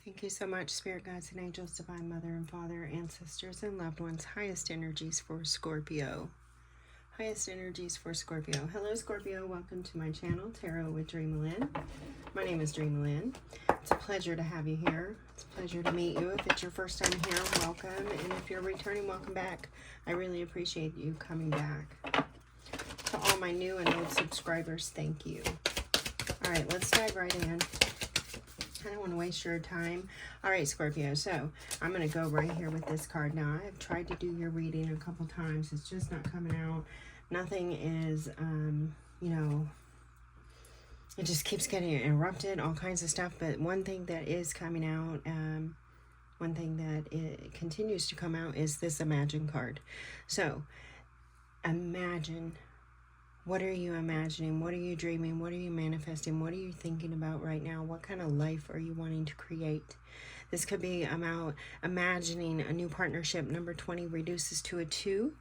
Thank you so much, Spirit Guides and Angels, Divine Mother and Father, ancestors and loved ones. Highest energies for Scorpio. Highest energies for Scorpio. Hello, Scorpio. Welcome to my channel, Tarot with DreamaLynn. My name is DreamaLynn. It's a pleasure to have you here. It's a pleasure to meet you. If it's your first time here, welcome. And if you're returning, welcome back. I really appreciate you coming back. To all my new and old subscribers, thank you. All right, let's dive right in. I don't want to waste your time. All right, Scorpio, so I'm going to go right here with this card. Now, I've tried to do your reading a couple times. It's just not coming out. Nothing is, you know, it just keeps getting interrupted, all kinds of stuff. But one thing that is coming out, one thing that it continues to come out is this Imagine card. So, imagine. What are you imagining? What are you dreaming? What are you manifesting? What are you thinking about right now? What kind of life are you wanting to create? This could be about imagining a new partnership. Number 20 reduces to a 2.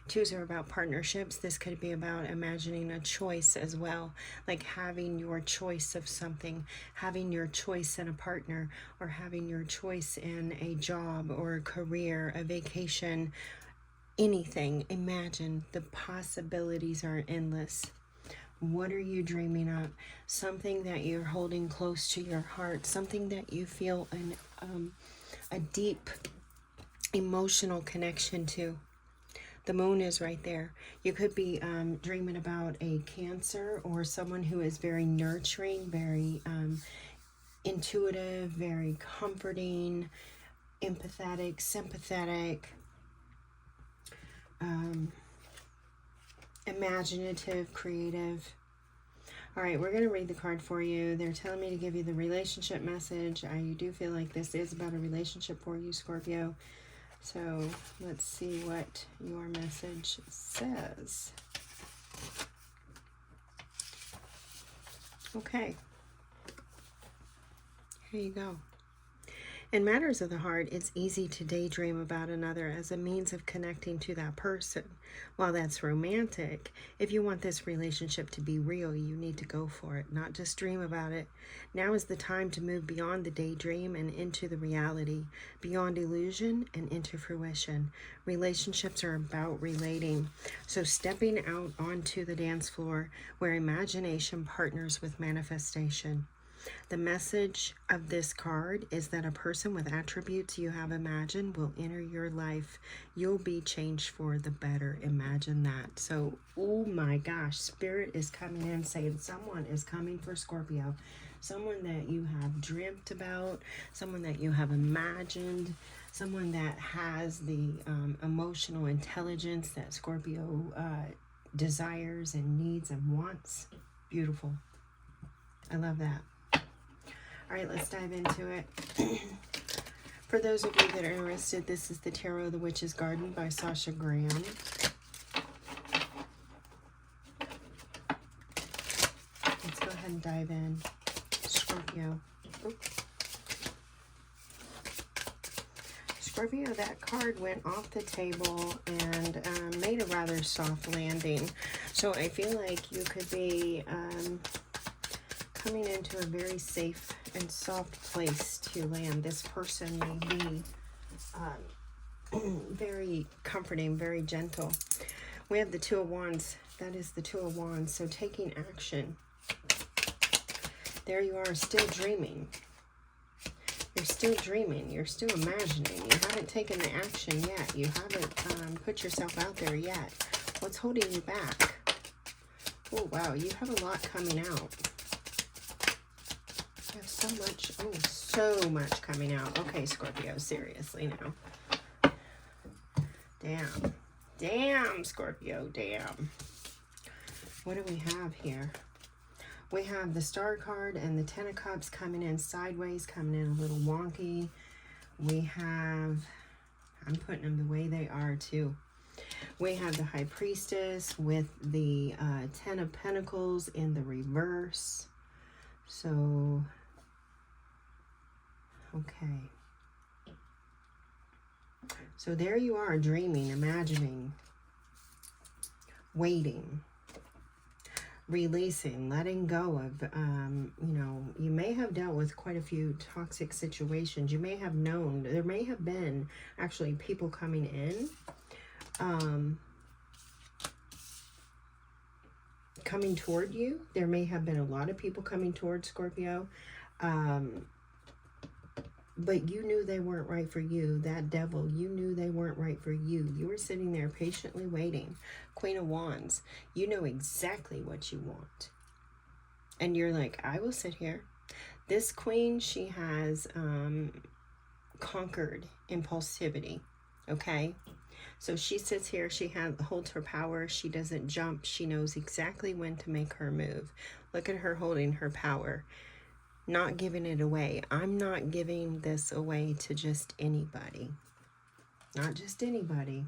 2s are about partnerships. This could be about imagining a choice as well, like having your choice of something, having your choice in a partner, or having your choice in a job or a career, a vacation, anything. Imagine. The possibilities are endless. What are you dreaming of? Something that you're holding close to your heart, something that you feel a deep emotional connection to. The moon is right there. You could be dreaming about a Cancer or someone who is very nurturing, very intuitive, very comforting, empathetic, sympathetic, imaginative, creative. All right, we're going to read the card for you. They're telling me to give you the relationship message. I do feel like this is about a relationship for you, Scorpio. So let's see what your message says. Okay. Here you go. In matters of the heart, it's easy to daydream about another as a means of connecting to that person. While that's romantic, if you want this relationship to be real, you need to go for it, not just dream about it. Now is the time to move beyond the daydream and into the reality, beyond illusion and into fruition. Relationships are about relating. So stepping out onto the dance floor where imagination partners with manifestation. The message of this card is that a person with attributes you have imagined will enter your life. You'll be changed for the better. Imagine that. So, oh my gosh, Spirit is coming in saying someone is coming for Scorpio. Someone that you have dreamt about, someone that you have imagined, someone that has the emotional intelligence that Scorpio desires and needs and wants. Beautiful. I love that. All right, let's dive into it. For those of you that are interested, this is the Tarot of the Witch's Garden by Sasha Graham. Let's go ahead and dive in. Scorpio. Oops. Scorpio, that card went off the table and made a rather soft landing. So I feel like you could be coming into a very safe and soft place to land. This person may be very comforting, very gentle. We have the Two of Wands. That is the Two of Wands. So taking action. There you are, still dreaming. You're still dreaming. You're still imagining. You haven't taken the action yet. You haven't put yourself out there yet. What's holding you back? Oh, wow. You have a lot coming out. You have so much, so much coming out. Okay, Scorpio, seriously now. Damn. Damn, Scorpio, damn. What do we have here? We have the Star card and the Ten of Cups coming in sideways, coming in a little wonky. We have, I'm putting them the way they are too. We have the High Priestess with the Ten of Pentacles in the reverse. So, okay. So there you are, dreaming, imagining, waiting. releasing, letting go of, you know, you may have dealt with quite a few toxic situations. You may have known, there may have been actually people coming in, coming toward you. There may have been a lot of people coming toward Scorpio, but you knew they weren't right for you. That devil, you knew they weren't right for you. You were sitting there patiently waiting. Queen of Wands, you know exactly what you want. And you're like, I will sit here. This queen, she has conquered impulsivity, okay? So she sits here, she holds her power, she doesn't jump, she knows exactly when to make her move. Look at her holding her power, not giving it away. I'm not giving this away to just anybody. Not just anybody.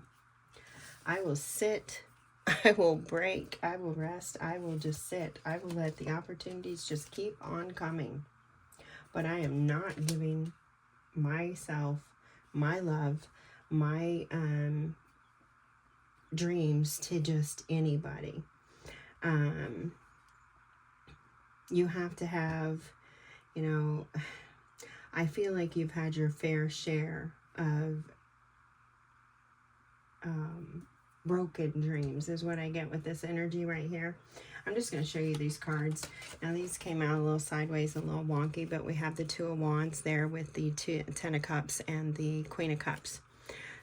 I will sit, I will break, I will rest, I will just sit. I will let the opportunities just keep on coming. But I am not giving myself, my love, my dreams to just anybody. You have to have, you know, I feel like you've had your fair share of broken dreams is what I get with this energy right here. I'm just going to show you these cards. Now these came out a little sideways, a little wonky, but we have the Two of Wands there with the Ten of Cups and the Queen of Cups.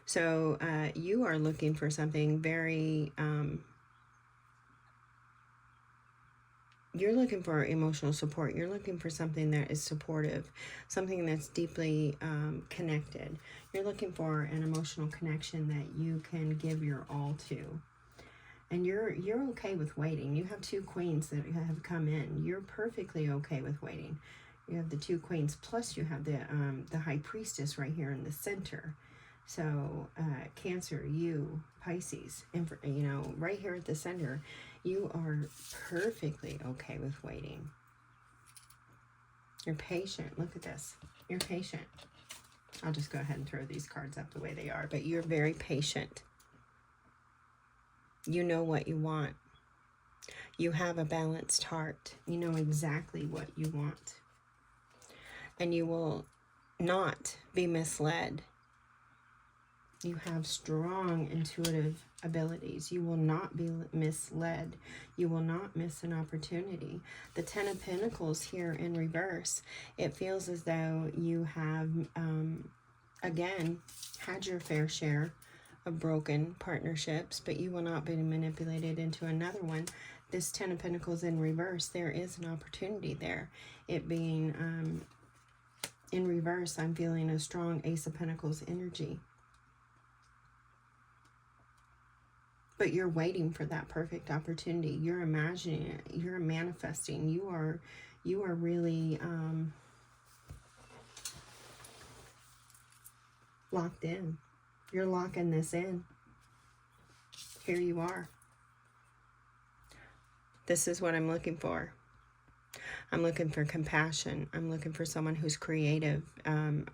So you are looking for something very, you're looking for emotional support. You're looking for something that is supportive, something that's deeply connected. You're looking for an emotional connection that you can give your all to. And you're okay with waiting. You have two queens that have come in. You're perfectly okay with waiting. You have the two queens, plus you have the High Priestess right here in the center. So Cancer, you, Pisces, and you know, right here at the center, you are perfectly okay with waiting. You're patient. Look at this. You're patient. I'll just go ahead and throw these cards up the way they are, but you're very patient. You know what you want. You have a balanced heart. You know exactly what you want. And you will not be misled. You have strong intuitive abilities. You will not be misled. You will not miss an opportunity. The Ten of Pentacles here in reverse, it feels as though you have, again, had your fair share of broken partnerships, but you will not be manipulated into another one. This Ten of Pentacles in reverse, there is an opportunity there. It being in reverse, I'm feeling a strong Ace of Pentacles energy. But you're waiting for that perfect opportunity. You're imagining it. You're manifesting. You are really locked in. You're locking this in. Here you are. This is what I'm looking for. I'm looking for compassion. I'm looking for someone who's creative,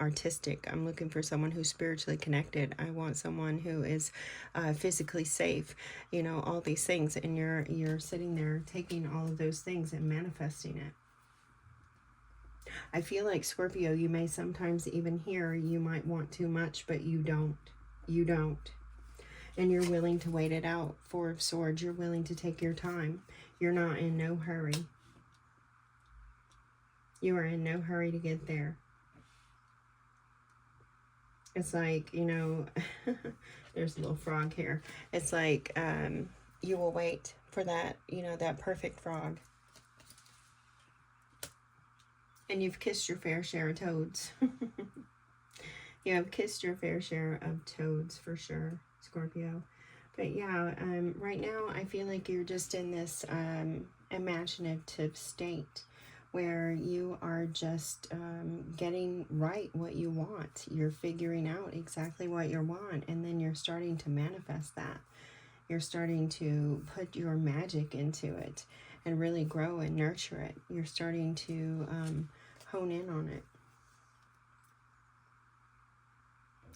artistic. I'm looking for someone who's spiritually connected. I want someone who is physically safe. You know, all these things. And you're sitting there taking all of those things and manifesting it. I feel like, Scorpio, you may sometimes even hear you might want too much, but you don't. You don't. And you're willing to wait it out. Four of Swords, you're willing to take your time. You're not in no hurry. You are in no hurry to get there. It's like, you know, there's a little frog here. It's like you will wait for that, you know, that perfect frog. And you've kissed your fair share of toads. You have kissed your fair share of toads for sure, Scorpio. But yeah, right now I feel like you're just in this imaginative state where you are just getting right what you want. You're figuring out exactly what you want, and then you're starting to manifest that. You're starting to put your magic into it and really grow and nurture it. You're starting to hone in on it.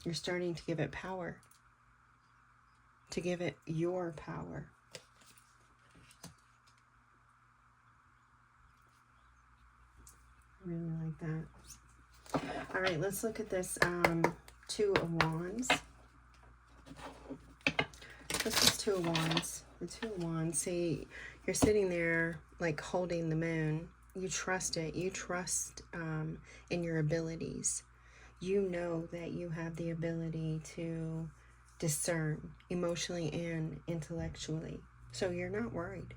You're starting to give it power. To give it your power. I really like that. All right, let's look at this Two of Wands. This is Two of Wands. The Two of Wands. See, you're sitting there like holding the moon. You trust it. You trust in your abilities. You know that you have the ability to discern emotionally and intellectually. So you're not worried.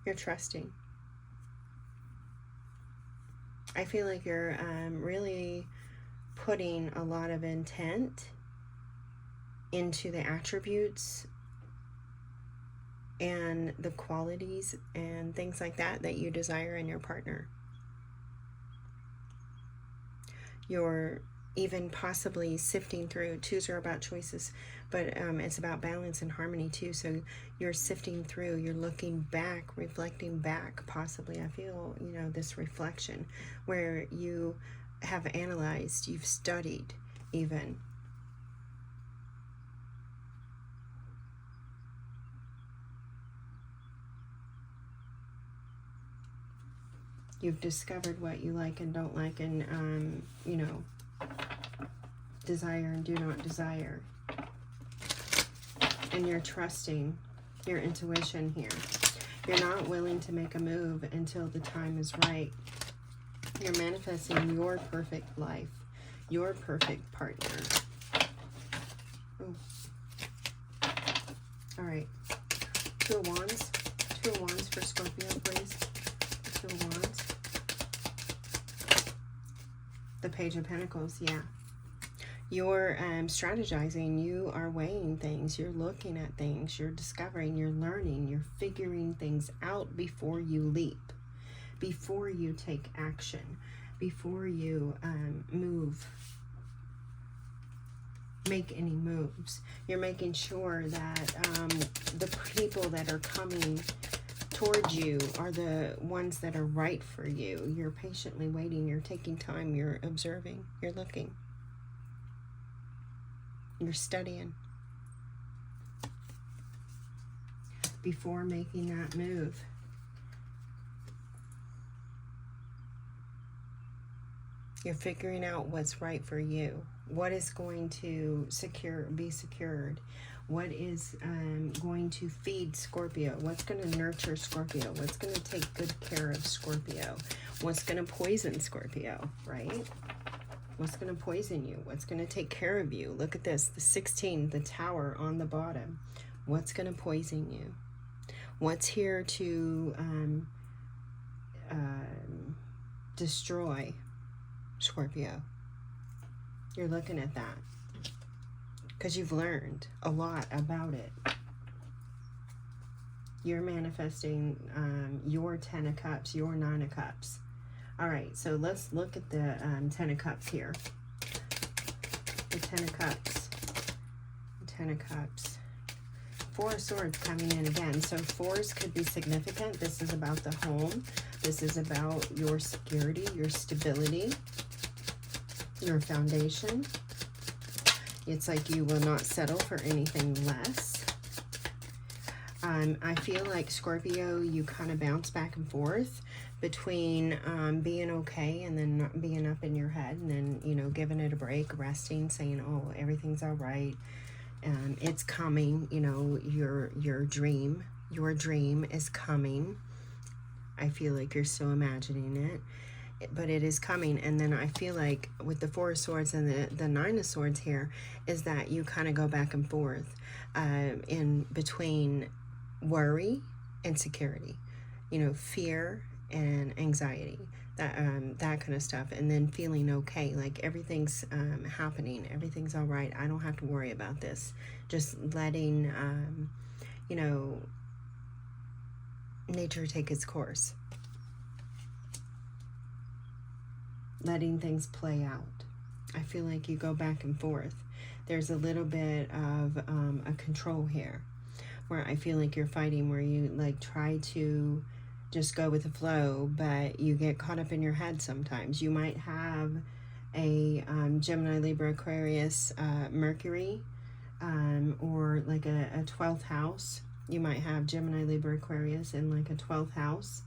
You're trusting. I feel like you're really putting a lot of intent into the attributes and the qualities and things like that that you desire in your partner. You're even possibly sifting through. Twos are about choices, but it's about balance and harmony too. So you're sifting through, you're looking back, reflecting back possibly. I feel, you know, this reflection where you have analyzed, you've studied even. You've discovered what you like and don't like, and, you know, desire and do not desire. And you're trusting your intuition here. You're not willing to make a move until the time is right. You're manifesting your perfect life, your perfect partner. Ooh. All right. Two of Wands. Two of Wands for Scorpio, please. Two of Wands. The Page of Pentacles, yeah. You're strategizing, you are weighing things, you're looking at things, you're discovering, you're learning, you're figuring things out before you leap, before you take action, before you make any moves. You're making sure that the people that are coming towards you are the ones that are right for you. You're patiently waiting, you're taking time, you're observing, you're looking. You're studying before making that move. You're figuring out what's right for you. What is going to be secured? What is going to feed Scorpio? What's going to nurture Scorpio? What's going to take good care of Scorpio? What's going to poison Scorpio, right? What's going to poison you? What's going to take care of you? Look at this, the 16, the Tower on the bottom. What's going to poison you? What's here to destroy Scorpio? You're looking at that because you've learned a lot about it. You're manifesting your 10 of Cups, your 9 of Cups. All right, so let's look at the 10 of Cups here. The 10 of Cups. The 10 of Cups. 4 of Swords coming in again. So 4s could be significant. This is about the home. This is about your security, your stability, your foundation. It's like you will not settle for anything less. I feel like Scorpio, you kind of bounce back and forth between being okay and then not being up in your head, and then, you know, giving it a break, resting, saying, oh, everything's all right. It's coming, you know, your dream is coming. I feel like you're still imagining it, but it is coming. And then I feel like with the 4 of Swords and the 9 of Swords here is that you kind of go back and forth in between worry and security, you know, fear and anxiety, that kind of stuff, and then feeling okay, like everything's happening, everything's all right, I don't have to worry about this, just letting you know, nature take its course, letting things play out. I feel like you go back and forth. There's a little bit of a control here where I feel like you're fighting, where you like try to just go with the flow, but you get caught up in your head sometimes. You might have a Gemini, Libra, Aquarius, Mercury, or like a 12th house. You might have Gemini, Libra, Aquarius in like a 12th house.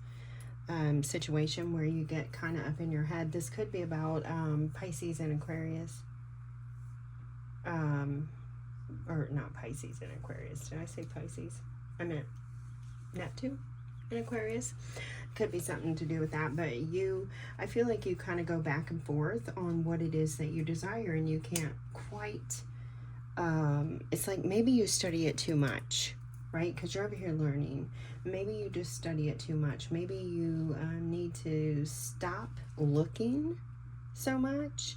situation where you get kind of up in your head. This could be about Pisces and Aquarius. Or not Pisces and Aquarius. Did I say Pisces? I meant Neptune and Aquarius. Could be something to do with that. But I feel like you kind of go back and forth on what it is that you desire, and you can't quite, it's like maybe you study it too much, right? Because you're over here learning. Maybe you just study it too much. Maybe you need to stop looking so much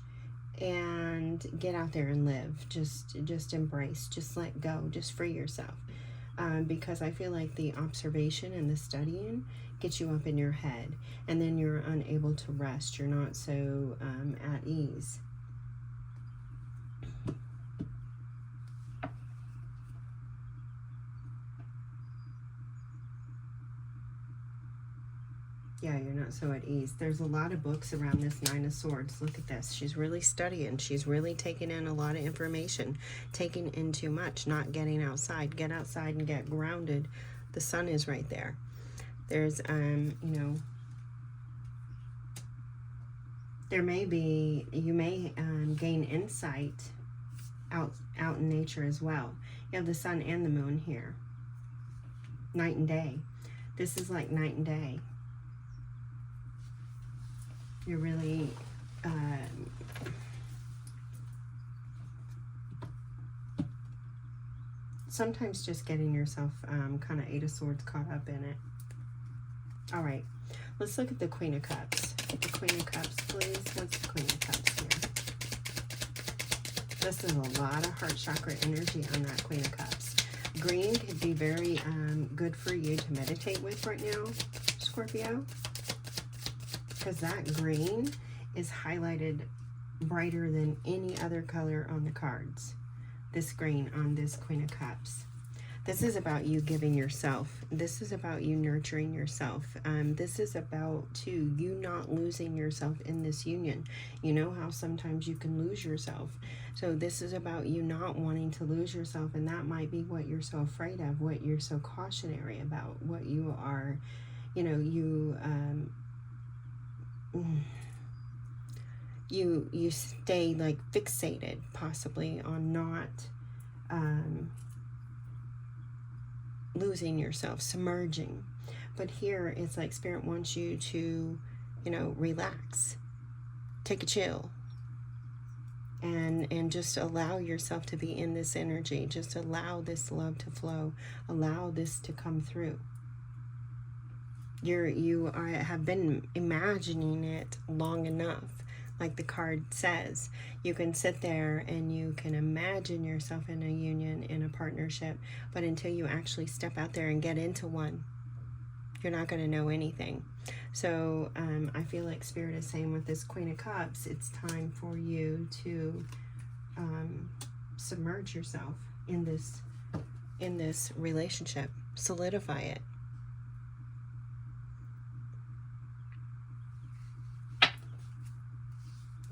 and get out there and live. Just embrace, just let go, just free yourself. Because I feel like the observation and the studying gets you up in your head, and then you're unable to rest. You're not so at ease. Yeah, you're not so at ease. There's a lot of books around this Nine of Swords. Look at this. She's really studying. She's really taking in a lot of information, taking in too much, not getting outside. Get outside and get grounded. The sun is right there. There's, you know, there may be, you may gain insight out in nature as well. You have the sun and the moon here. Night and day. This is like night and day. You're really sometimes just getting yourself kind of Eight of Swords caught up in it. All right, let's look at the Queen of Cups. The Queen of Cups, please. What's the Queen of Cups here? This is a lot of heart chakra energy on that Queen of Cups. Green could be very good for you to meditate with right now, Scorpio. Because that green is highlighted brighter than any other color on the cards. This green on this Queen of Cups. This is about you giving yourself. This is about you nurturing yourself. This is about, too, you not losing yourself in this union. You know how sometimes you can lose yourself. So this is about you not wanting to lose yourself, and that might be what you're so afraid of, what you're so cautionary about, what you are, you know, you stay like fixated possibly on not losing yourself, submerging. But here it's like Spirit wants you to, you know, relax, take a chill, and just allow yourself to be in this energy. Just allow this love to flow, allow this to come through. You have been imagining it long enough. Like the card says, you can sit there and you can imagine yourself in a union, in a partnership, but until you actually step out there and get into one, you're not going to know anything. So I feel like Spirit is saying with this Queen of Cups, it's time for you to submerge yourself in this relationship, solidify it.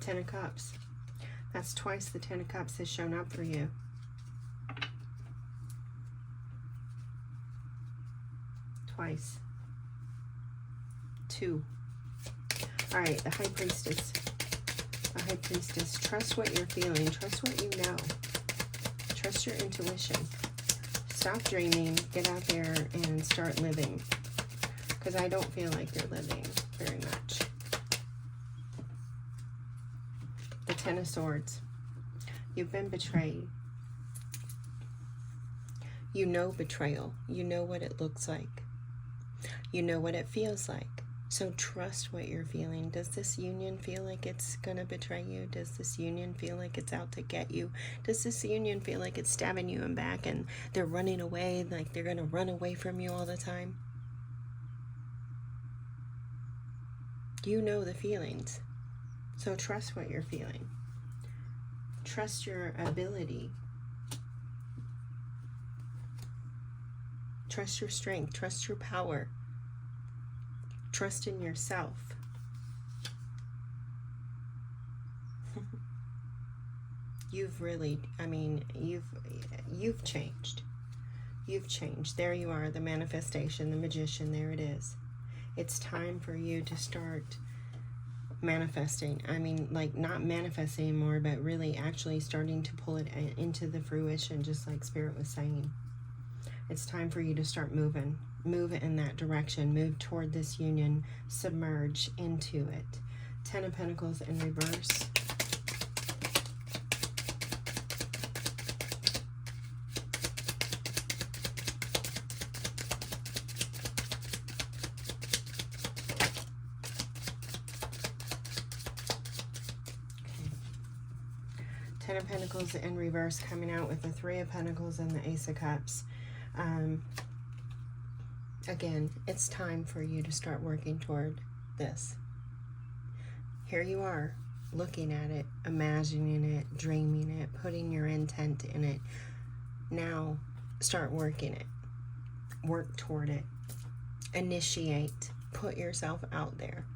Ten of Cups. That's twice the Ten of Cups has shown up for you. Twice. Two. All right, the High Priestess. The High Priestess. Trust what you're feeling. Trust what you know. Trust your intuition. Stop dreaming. Get out there and start living. Because I don't feel like you're living very much. The Ten of Swords. You've been betrayed. You know betrayal. You know what it looks like. You know what it feels like. So trust what you're feeling. Does this union feel like it's gonna betray you? Does this union feel like it's out to get you? Does this union feel like it's stabbing you in the back and they're running away, like they're gonna run away from you all the time? You know the feelings. So trust what you're feeling. Trust your ability. Trust your strength. Trust your power. Trust in yourself. You've really, I mean, you've changed. You've changed. There you are, the manifestation, the magician, there it is. It's time for you to start manifesting. I mean, like, not manifesting anymore, but really actually starting to pull it into the fruition, just like Spirit was saying. It's time for you to start moving. Move in that direction. Move toward this union. Submerge into it. 10 of Pentacles in reverse. Ten of Pentacles in reverse, coming out with the 3 of Pentacles and the Ace of Cups. Again, it's time for you to start working toward this. Here you are, looking at it, imagining it, dreaming it, putting your intent in it. Now, start working it. Work toward it. Initiate. Put yourself out there.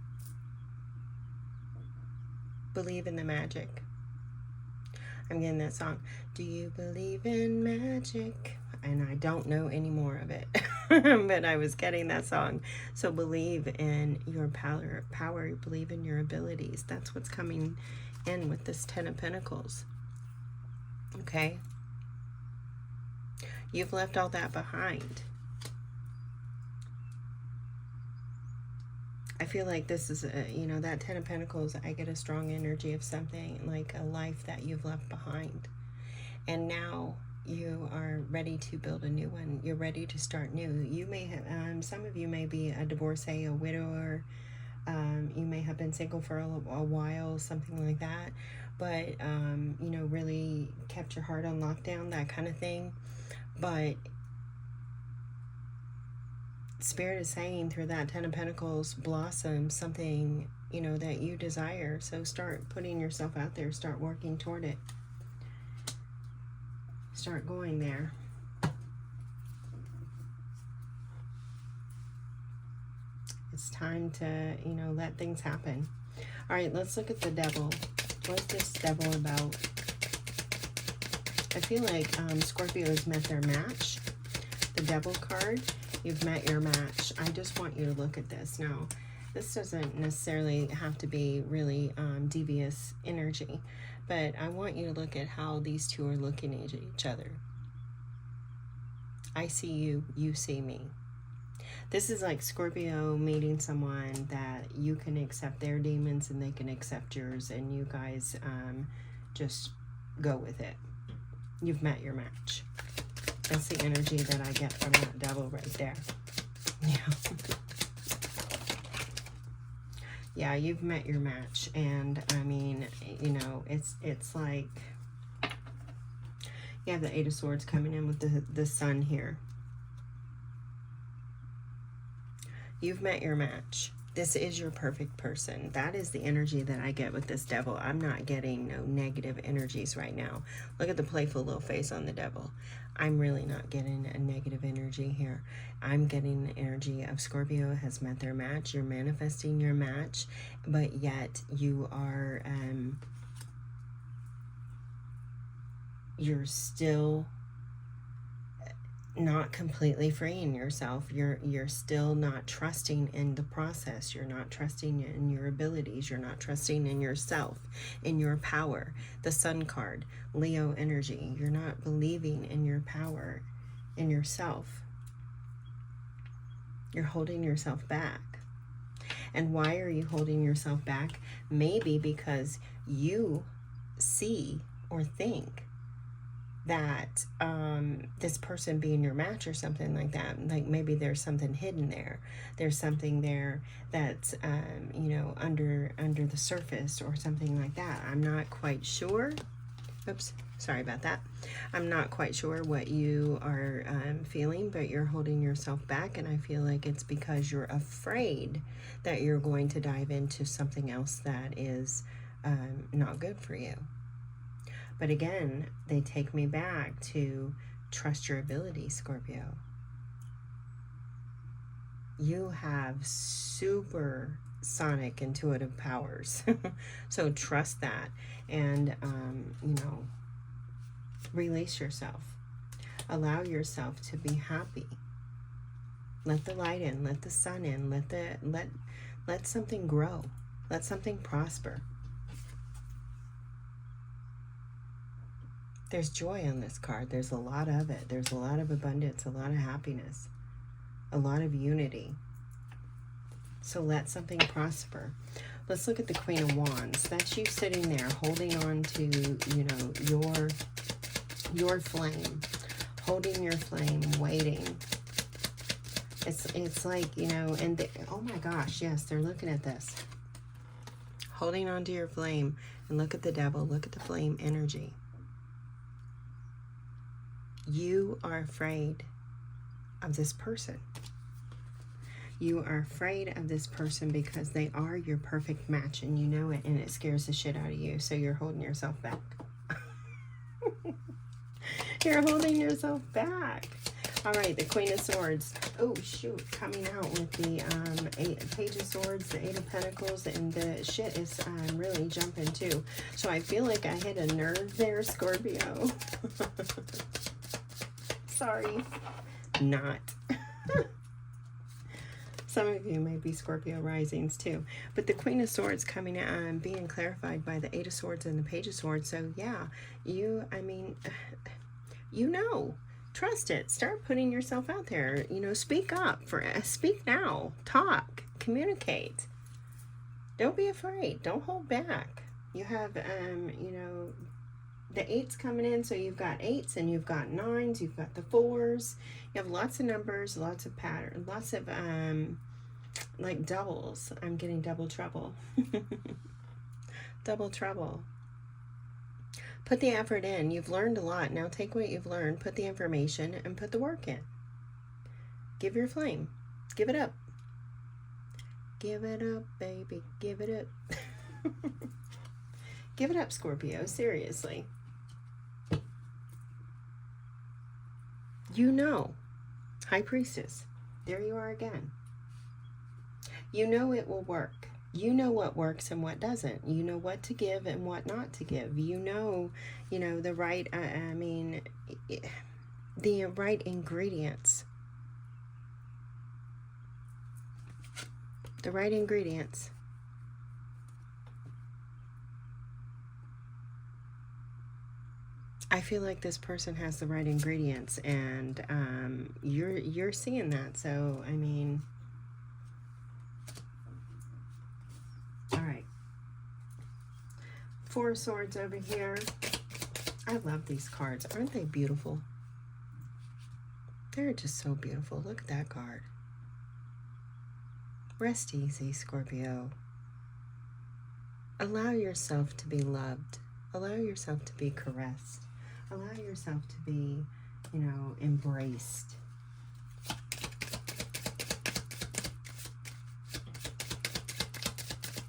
Believe in the magic. I'm getting that song. Do you believe in magic? And I don't know any more of it. But I was getting that song. So believe in your power. Believe in your abilities. That's what's coming in with this 10 of Pentacles. Okay? You've left all that behind. I feel like this is, you know, that 10 of Pentacles, I get a strong energy of something like a life that you've left behind. And now you are ready to build a new one. You're ready to start new. You may have, some of you may be a divorcee, a widower. You may have been single for a while, something like that. But, you know, really kept your heart on lockdown, that kind of thing. But Spirit is saying through that 10 of Pentacles, blossom something, you know, that you desire. So start putting yourself out there. Start working toward it. Start going there. It's time to, you know, let things happen. All right, let's look at the Devil. What's this Devil about? I feel like Scorpio has met their match. The Devil card. You've met your match. I just want you to look at this. Now, this doesn't necessarily have to be really devious energy, but I want you to look at how these two are looking at each other. I see you, you see me. This is like Scorpio meeting someone that you can accept their demons and they can accept yours, and you guys just go with it. You've met your match. That's the energy that I get from that Devil right there. Yeah. Yeah, you've met your match. And I mean, you know, it's like you have the 8 of Swords coming in with the Sun here. You've met your match. This is your perfect person. That is the energy that I get with this Devil. I'm not getting no negative energies right now. Look at the playful little face on the Devil. I'm really not getting a negative energy here. I'm getting the energy of Scorpio has met their match. You're manifesting your match, but yet you are, you're still not completely freeing yourself. You're still not trusting in the process. You're not trusting in your abilities. You're not trusting in yourself, in your power. The Sun card, Leo energy. You're not believing in your power, in yourself. You're holding yourself back. And why are you holding yourself back? Maybe because you see or think that this person being your match or something like that, like maybe there's something hidden there. There's something there that's you know, under the surface or something like that. I'm not quite sure. Oops, sorry about that. I'm not quite sure what you are feeling, but you're holding yourself back, and I feel like it's because you're afraid that you're going to dive into something else that is not good for you. But again, they take me back to trust your ability, Scorpio. You have super sonic intuitive powers. So trust that, and you know, release yourself. Allow yourself to be happy. Let the light in, let the sun in, let something grow. Let something prosper. There's joy on this card. There's a lot of it. There's a lot of abundance, a lot of happiness, a lot of unity. So let something prosper. Let's look at the Queen of Wands. That's you sitting there holding on to, you know, your flame. Holding your flame, waiting. It's like, you know, and they, oh my gosh, yes, they're looking at this. Holding on to your flame. And look at the devil. Look at the flame energy. You are afraid of this person. You are afraid of this person because they are your perfect match and you know it, and it scares the shit out of you. So you're holding yourself back. You're holding yourself back. All right, the Queen of Swords. Oh, shoot. Coming out with the Page of Swords, the Eight of Pentacles, and the shit is really jumping too. So I feel like I hit a nerve there, Scorpio. Sorry. Not. Some of you may be Scorpio risings too. But the Queen of Swords coming out, being clarified by the Eight of Swords and the Page of Swords. So yeah, I mean, you know, trust it. Start putting yourself out there. You know, speak up. Speak now. Talk. Communicate. Don't be afraid. Don't hold back. You have, you know, the 8s coming in, so you've got 8s and you've got 9s, you've got the 4s. You have lots of numbers, lots of patterns, lots of like doubles. I'm getting double trouble. Double trouble. Put the effort in. You've learned a lot. Now take what you've learned, put the information, and put the work in. Give your flame. Give it up. Give it up, baby. Give it up. Give it up, Scorpio. Seriously. You know. High Priestess. There you are again. You know it will work. You know what works and what doesn't. You know what to give and what not to give. You know the right, the right ingredients. The right ingredients. I feel like this person has the right ingredients, and you're seeing that. So, I mean, all right. Four of Swords over here. I love these cards. Aren't they beautiful? They're just so beautiful. Look at that card. Rest easy, Scorpio. Allow yourself to be loved. Allow yourself to be caressed. Allow yourself to be, you know, embraced.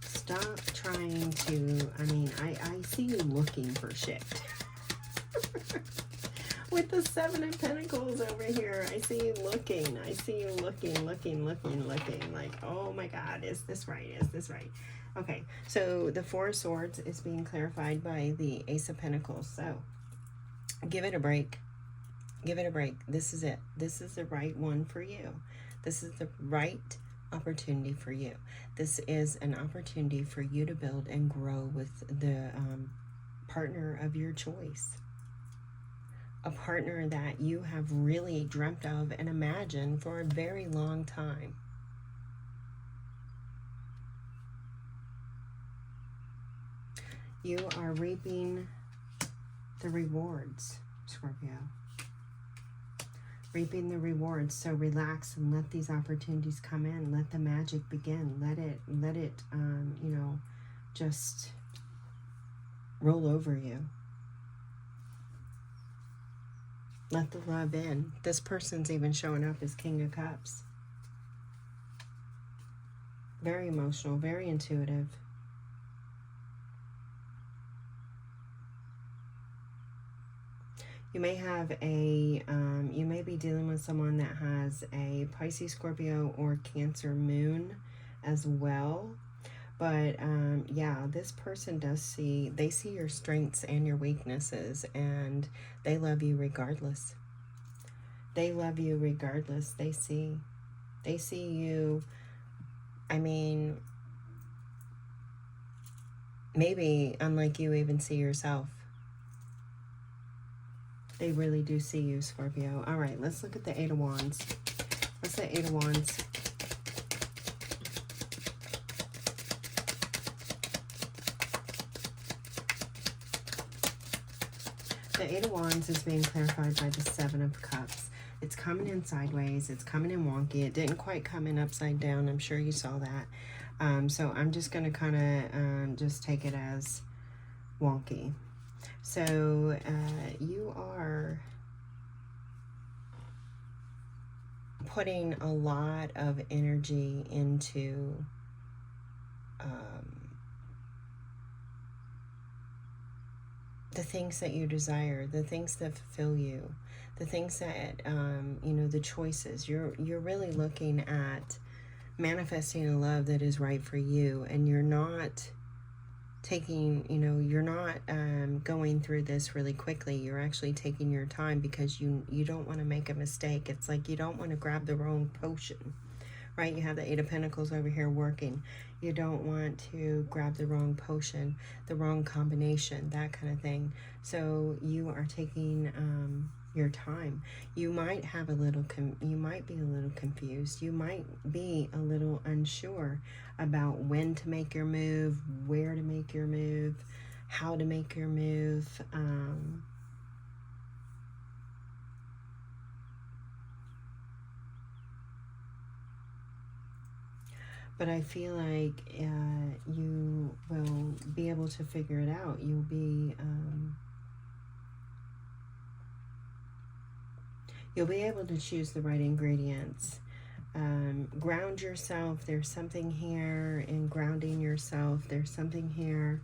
Stop trying to, I see you looking for shit. With the Seven of Pentacles over here, I see you looking. I see you looking. Like, oh my God, is this right? Is this right? Okay, so the Four of Swords is being clarified by the Ace of Pentacles. So give it a break. Give it a break. This is it. This is the right one for you. This is the right opportunity for you. This is an opportunity for you to build and grow with the partner of your choice. A partner that you have really dreamt of and imagined for a very long time. You are reaping the rewards, Scorpio. Reaping the rewards. So relax and let these opportunities come in. Let the magic begin. Let it, you know, just roll over you. Let the love in. This person's even showing up as King of Cups. Very emotional, very intuitive. You may have a, you may be dealing with someone that has a Pisces, Scorpio, or Cancer moon as well. But yeah, this person does see, they see your strengths and your weaknesses, and they love you regardless. They love you regardless. They see. They see you, I mean, maybe unlike you even see yourself. They really do see you, Scorpio. All right, let's look at the Eight of Wands. What's the Eight of Wands? The Eight of Wands is being clarified by the Seven of Cups. It's coming in sideways. It's coming in wonky. It didn't quite come in upside down. I'm sure you saw that. So I'm just going to kind of just take it as wonky. So you are putting a lot of energy into the things that you desire, the things that fulfill you, the things that, you know, the choices. You're really looking at manifesting a love that is right for you, and you're not taking, you know, you're not going through this really quickly. You're actually taking your time because you don't want to make a mistake. It's like you don't want to grab the wrong potion, right? You have the Eight of Pentacles over here working. You don't want to grab the wrong potion, the wrong combination, that kind of thing. So you are taking your time. You might have a little, you might be a little confused. You might be a little unsure about when to make your move, where to make your move, how to make your move. But I feel like you will be able to figure it out. You'll be able to choose the right ingredients. Ground yourself. There's something here in grounding yourself. There's something here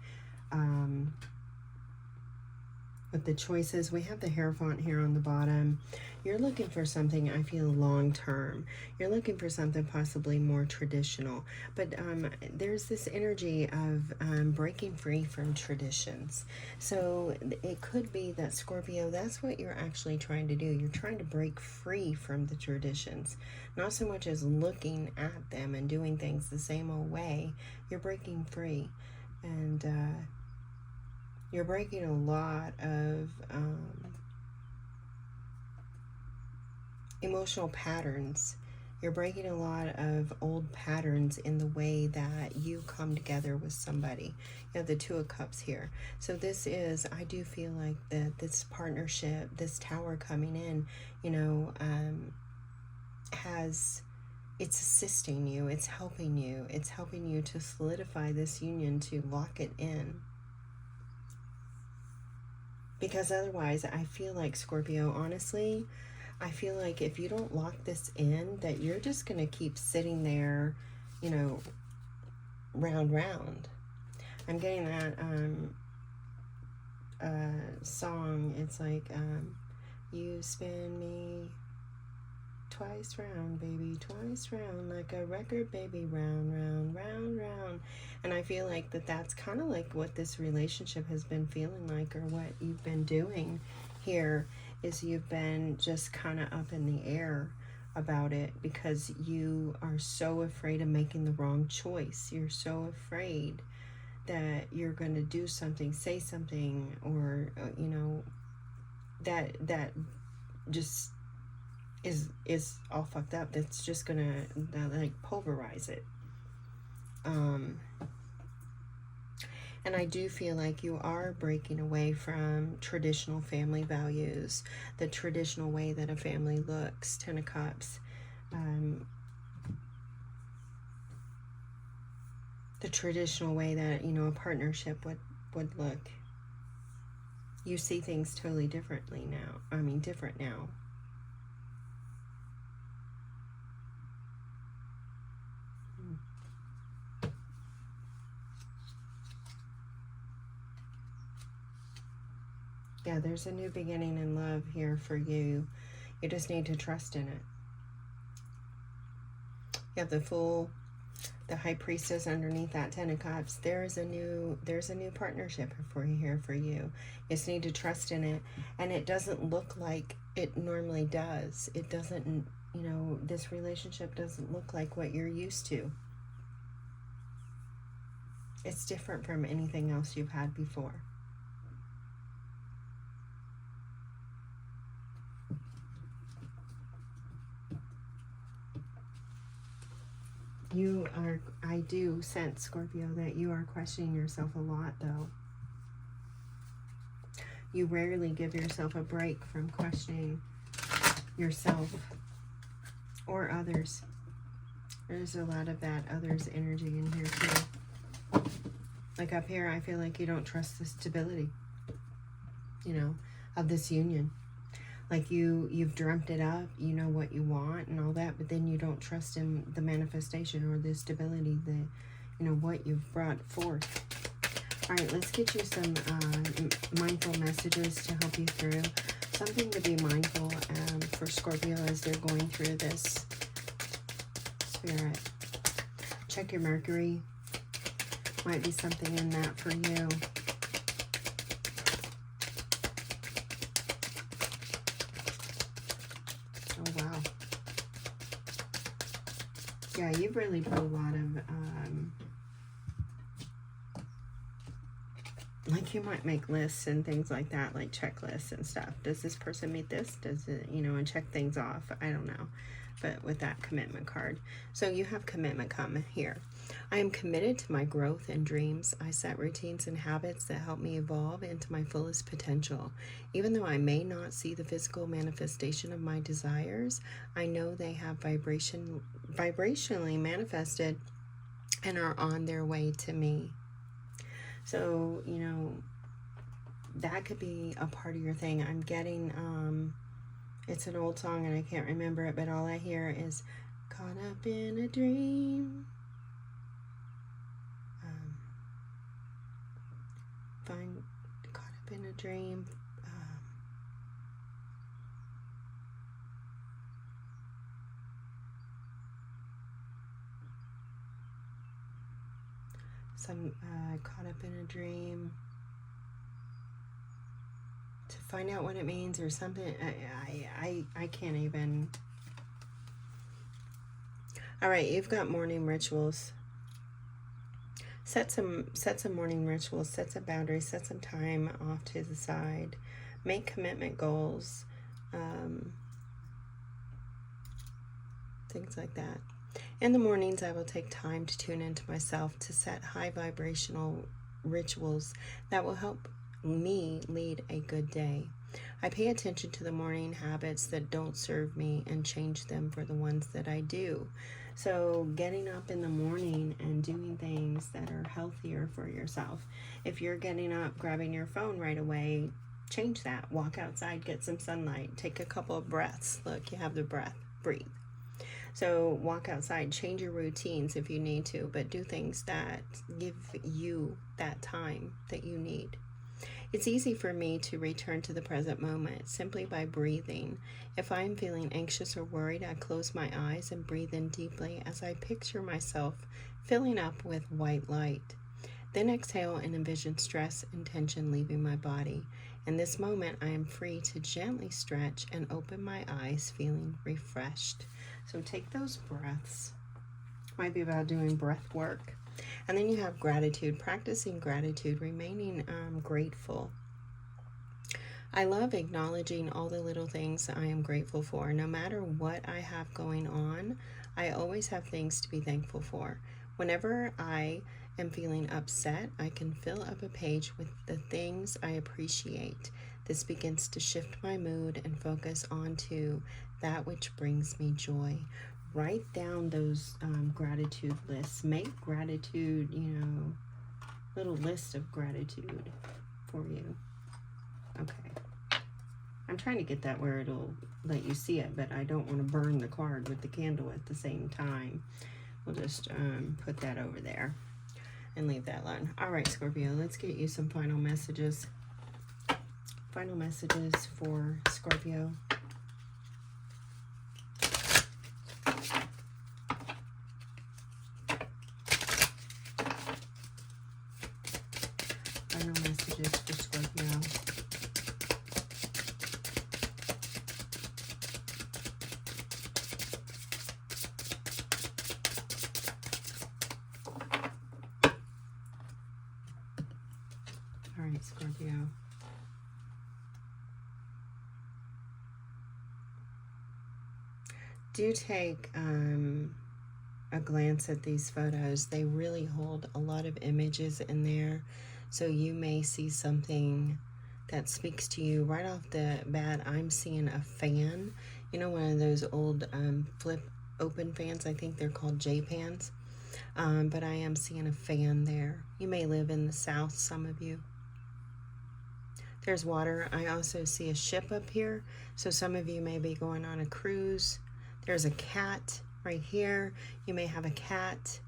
with the choices. We have the Hierophant here on the bottom. You're looking for something, I feel, long term. You're looking for something possibly more traditional. But there's this energy of breaking free from traditions. So it could be that, Scorpio, that's what you're actually trying to do. You're trying to break free from the traditions. Not so much as looking at them and doing things the same old way. You're breaking free. And you're breaking a lot of emotional patterns. You're breaking a lot of old patterns in the way that you come together with somebody. You have the Two of Cups here. So this is, I do feel like that this partnership, this tower coming in, you know, it's assisting you, it's helping you to solidify this union, to lock it in. Because otherwise, I feel like, Scorpio, honestly, I feel like if you don't lock this in, that you're just going to keep sitting there, you know, round. I'm getting that song. It's like, you spin me twice round, baby, twice round, like a record, baby, round. And I feel like that's kind of like what this relationship has been feeling like, or what you've been doing here, is you've been just kind of up in the air about it because you are so afraid of making the wrong choice. You're so afraid that you're going to do something, say something, or you know, that just is all fucked up. That's just gonna like pulverize it. And I do feel like you are breaking away from traditional family values, the traditional way that a family looks. Ten of Cups. The traditional way that, you know, a partnership would look. You see things totally differently now. I mean, different now. Yeah, there's a new beginning in love here for you. You just need to trust in it. You have the Fool, the High Priestess underneath that Ten of Cups. There's a new partnership for you here for you. You just need to trust in it. And it doesn't look like it normally does. It doesn't, you know, this relationship doesn't look like what you're used to. It's different from anything else you've had before. You are, I do sense, Scorpio, that you are questioning yourself a lot, though. You rarely give yourself a break from questioning yourself or others. There's a lot of that others energy in here, too. Like up here, I feel like you don't trust the stability, you know, of this union. Like you've dreamt it up, you know what you want and all that, but then you don't trust in the manifestation or the stability, the, you know, what you've brought forth. All right, let's get you some mindful messages to help you through. Something to be mindful for Scorpio as they're going through this. Spirit. Check your Mercury. Might be something in that for you. Oh, wow. Yeah, you've really put a lot of, like you might make lists and things like that, like checklists and stuff. Does this person meet this? Does it, you know, and check things off? I don't know. But with that commitment card. So you have commitment come here. I am committed to my growth and dreams. I set routines and habits that help me evolve into my fullest potential. Even though I may not see the physical manifestation of my desires, I know they have vibrationally manifested and are on their way to me. So, you know, that could be a part of your thing. I'm getting, it's an old song and I can't remember it, but all I hear is caught up in a dream. Caught up in a dream. Caught up in a dream. To find out what it means or something. I can't even. All right, you've got morning rituals. Set some morning rituals, set some boundaries, set some time off to the side. Make commitment goals. Things like that. In the mornings, I will take time to tune into myself to set high vibrational rituals that will help me lead a good day. I pay attention to the morning habits that don't serve me and change them for the ones that I do. So getting up in the morning and doing things that are healthier for yourself. If you're getting up, grabbing your phone right away, change that. Walk outside, get some sunlight, take a couple of breaths. Look, you have the breath, breathe. So walk outside, change your routines if you need to, but do things that give you that time that you need. It's easy for me to return to the present moment simply by breathing. If I'm feeling anxious or worried, I close my eyes and breathe in deeply as I picture myself filling up with white light. Then exhale and envision stress and tension leaving my body. In this moment, I am free to gently stretch and open my eyes, feeling refreshed. So take those breaths. Might be about doing breath work. And then you have gratitude, practicing gratitude, remaining grateful. I love acknowledging all the little things I am grateful for. No matter what I have going on, I always have things to be thankful for. Whenever I am feeling upset, I can fill up a page with the things I appreciate. This begins to shift my mood and focus onto that which brings me joy. Write down those gratitude lists. Make gratitude, you know, little list of gratitude for you. Okay. I'm trying to get that where it'll let you see it, but I don't want to burn the card with the candle at the same time. We'll just put that over there and leave that alone. All right, Scorpio, let's get you some final messages. Final messages for Scorpio. Final messages for Scorpio. do take a glance at these photos. They really hold a lot of images in there. So you may see something that speaks to you right off the bat. I'm seeing a fan, you know, one of those old flip open fans. I think they're called J-pans. But I am seeing a fan there. You may live in the South, some of you. There's water. I also see a ship up here. So some of you may be going on a cruise. There's a cat right here. You may have a cat.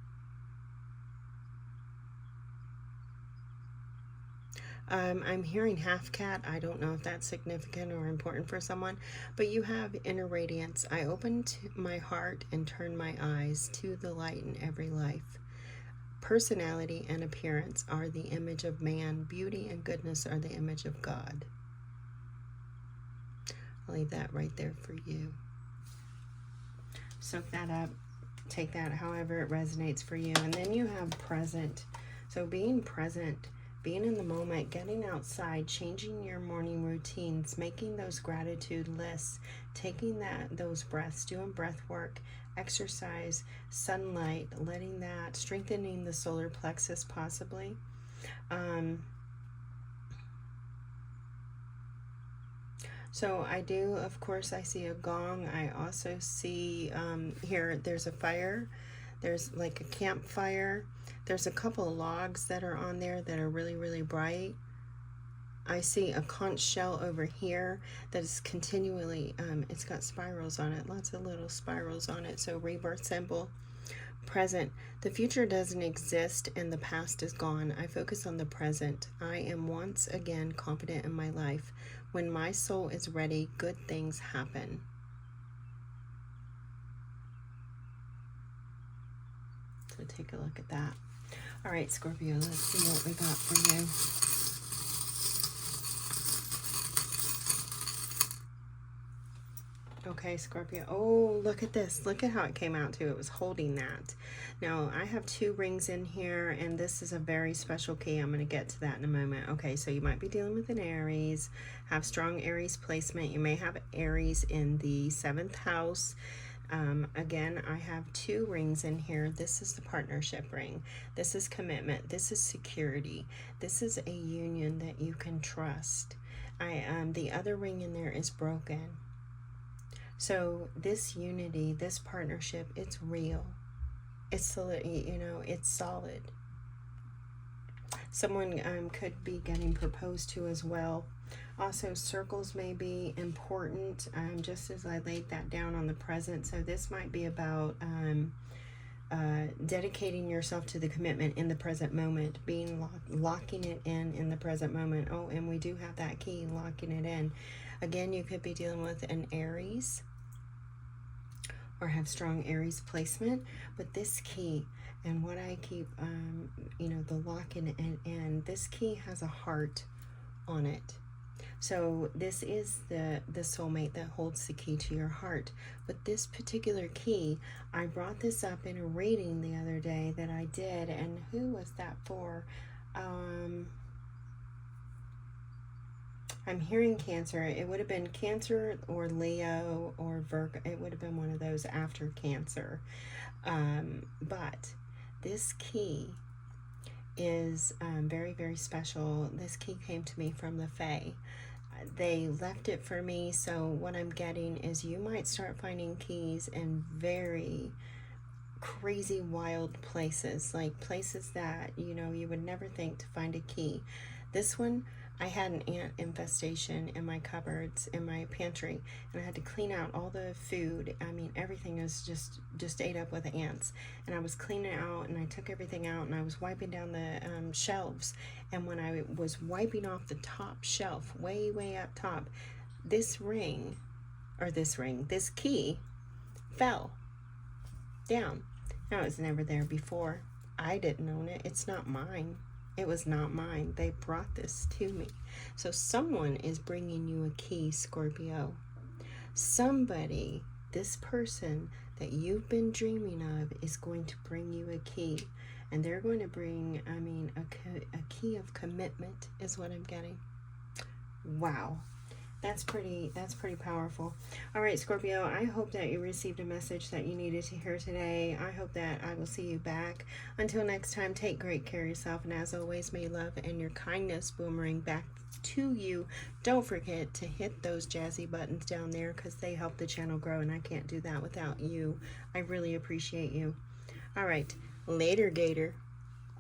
I'm hearing half cat. I don't know if that's significant or important for someone, but you have inner radiance. I opened my heart and turned my eyes to the light in every life. Personality and appearance are the image of man. Beauty and goodness are the image of God. I'll leave that right there for you. Soak that up. Take that however it resonates for you. And then you have present. So being present, being in the moment, getting outside, changing your morning routines, making those gratitude lists, taking those breaths, doing breath work, exercise, sunlight, letting that, strengthening the solar plexus possibly. So I do, of course, I see a gong. I also see here, there's a fire. There's like a campfire. There's a couple of logs that are on there that are really, really bright. I see a conch shell over here that is continually, it's got spirals on it, lots of little spirals on it. So rebirth symbol. Present. The future doesn't exist and the past is gone. I focus on the present. I am once again confident in my life. When my soul is ready, good things happen. So take a look at that. All right, Scorpio, let's see what we got for you. Okay, Scorpio. Oh, look at this. Look at how it came out too. It was holding that. Now, I have 2 rings in here, and this is a very special key. I'm going to get to that in a moment. Okay, so you might be dealing with an Aries. Have strong Aries placement. You may have Aries in the 7th house. Again, I have 2 rings in here. This is the partnership ring. This is commitment. This is security. This is a union that you can trust. The other ring in there is broken. So this unity, this partnership, it's real. It's solid, you know, it's solid. Someone could be getting proposed to as well. Also, circles may be important, just as I laid that down on the present. So this might be about dedicating yourself to the commitment in the present moment, being locking it in the present moment. Oh, and we do have that key, locking it in. Again, you could be dealing with an Aries or have strong Aries placement, but this key and what I keep, you know, the locking it in, this key has a heart on it. So this is the soulmate that holds the key to your heart. But this particular key, I brought this up in a reading the other day that I did, and who was that for? I'm hearing Cancer. It would have been Cancer or Leo or Virgo. It would have been one of those after Cancer. But this key is very, very special. This key came to me from the Fae. They left it for me, so what I'm getting is you might start finding keys in very crazy, wild places, like places that, you know, you would never think to find a key. This one, I had an ant infestation in my cupboards, in my pantry, and I had to clean out all the food. I mean, everything was just ate up with ants. And I was cleaning out, and I took everything out, and I was wiping down the shelves. And when I was wiping off the top shelf, way, way up top, this key fell down. Now, it was never there before. I didn't own it. It's not mine. It was not mine. They brought this to me. So someone is bringing you a key, Scorpio. Somebody, this person that you've been dreaming of, is going to bring you a key. And they're going to bring, I mean, a key of commitment is what I'm getting. Wow. That's pretty powerful. All right, Scorpio, I hope that you received a message that you needed to hear today. I hope that I will see you back. Until next time, take great care of yourself. And as always, may love and your kindness boomerang back to you. Don't forget to hit those jazzy buttons down there because they help the channel grow, and I can't do that without you. I really appreciate you. All right, later, Gator.